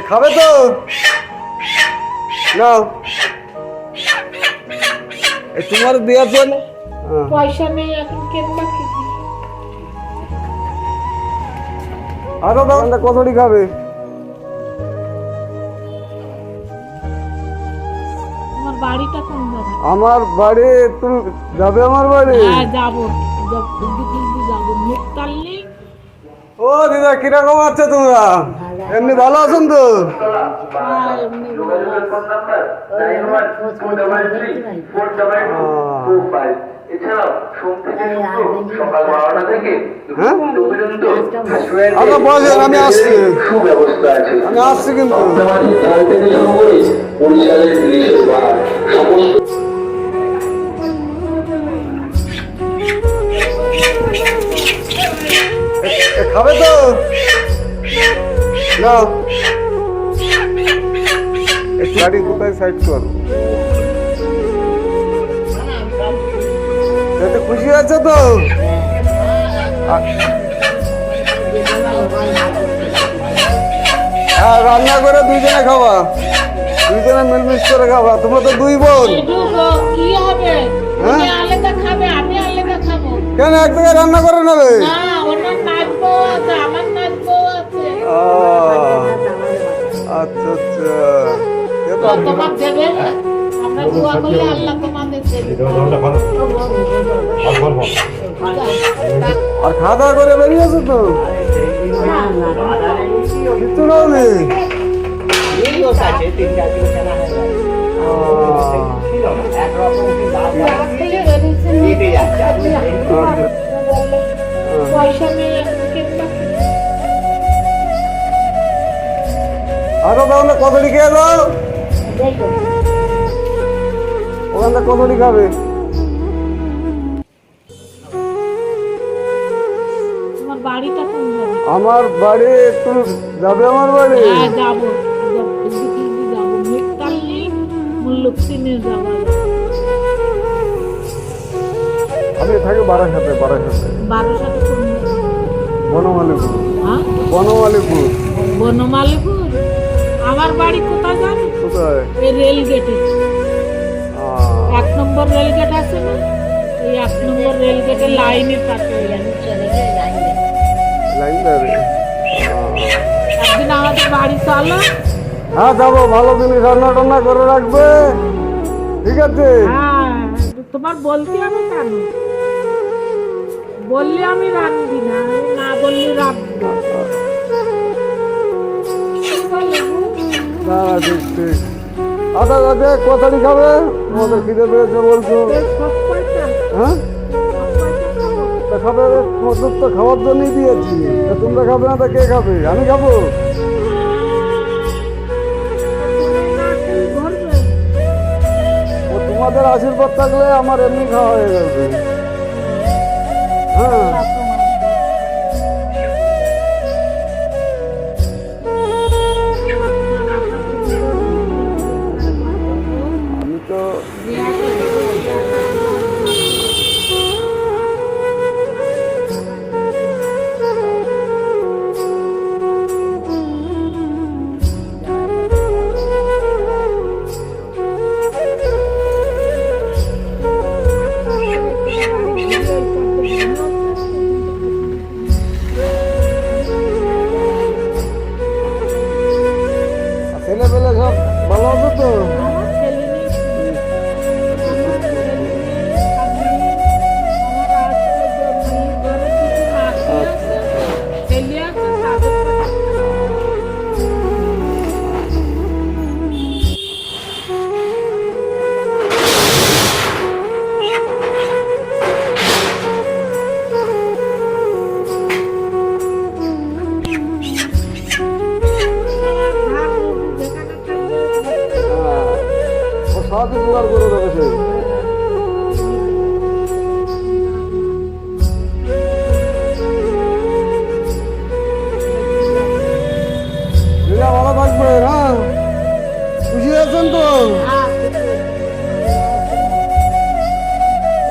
খাবে তো না তোমার দেওয়া তো না পয়সা নেই এখন কিনবা কি আরো দোকানটা কতটি খাবে তোমার বাড়িটা কোন জায়গায়? আমার বাড়ি তুমি যাবে আমার বাড়ি হ্যাঁ যাবো যাবো মুক্তাল্লি। ও দিদা কিরকম আছে তোমরা এমনি ভালো আছেন তো আচ্ছা বসেন আমি আসছি আমি আসছি কিন্তু খাবে তো না গাড়ি কোথায় সাইড কর এতে খুশি আছে তো হ্যাঁ রান্না করে দুইজনে খাওয়া দুইজনে মিলমিশ করে খাওয়া তোমরা তো দুই বোন কি হবে তুমি আলাদা খাবে আমি আলাদা খাবো কেন এক জায়গায় রান্না করে নেবে না ওনার নাচবো আছে আমার নাচবো আছে আচ্ছা আচ্ছা তোমার দেবে আমরা দোয়া করলে আল্লাহ তোমাদের দেবে আর খাওয়া দাওয়া করে বেরিয়েছো তো কিছু নাও নেই পয়সা নেই এখন কিনবা কি আরো তাহলে কতটি খেয়ে দাও ওখানটা কতটি খাবে তোমার বাড়িটা কোন জায়গায়? আমার বাড়ি তুমি যাবে আমার বাড়ি হ্যাঁ যাবো যাবো মুক্তাল্লি মুল্লুকসিনের যাবো আমি থাকি বারাসাতে 12 কোন জায়গায়? বনমালীপুর হ্যাঁ বনমালীপুর বনমালীপুর আমার বাড়ি কোথায় জানো কোথায় এই রেল গেটে 1 নম্বর রেল গেট আছে না এই 1 নম্বর রেল গেটের লাইনের পাশে লাইন ধরে একদিন আমাদের বাড়ি চলো হ্যাঁ যাবো ভালো জিনিস রান্না টান্না করে রাখবে ঠিক আছে হ্যাঁ তোমার বলতে আমি কেন বললে আমি রাখবি না আমি না বললে রাখবো না ঠিক ঠিক আচ্ছা আচ্ছা কতারি খাবে তোমাদের খিদে পেয়েছে বলছো হ্যাঁ তা খাবে তোমাদের তো খাওয়ার জন্যই দিয়েছি তা তোমরা খাবে না তা কে খাবে আমি খাবো ও তোমাদের আশীর্বাদ থাকলে আমার এমনি খাওয়া হয়ে যাবে হ্যাঁ আমি তো ছেলেবেলে সব ভালো আছে তো আমার ছেলে নেই আমার ছেলে নেই ছেলে আছে তাদের ও সবই জোগাড় করে দেবে সে ভালো থাকবে হ্যাঁ খুশি আছেন তো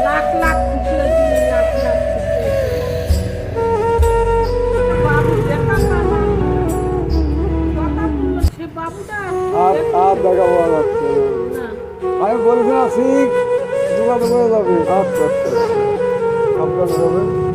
লাখ লাখ খুশি হয়েছি লাখ লাখ খুশি হয়েছি বাবু দেখা দেখা পাওয়া যাচ্ছে না। না আমি বলছি না শিখ যোগাযোগ হয়ে যাবে। আচ্ছা আচ্ছা আচ্ছা সাবধানে যাবেন।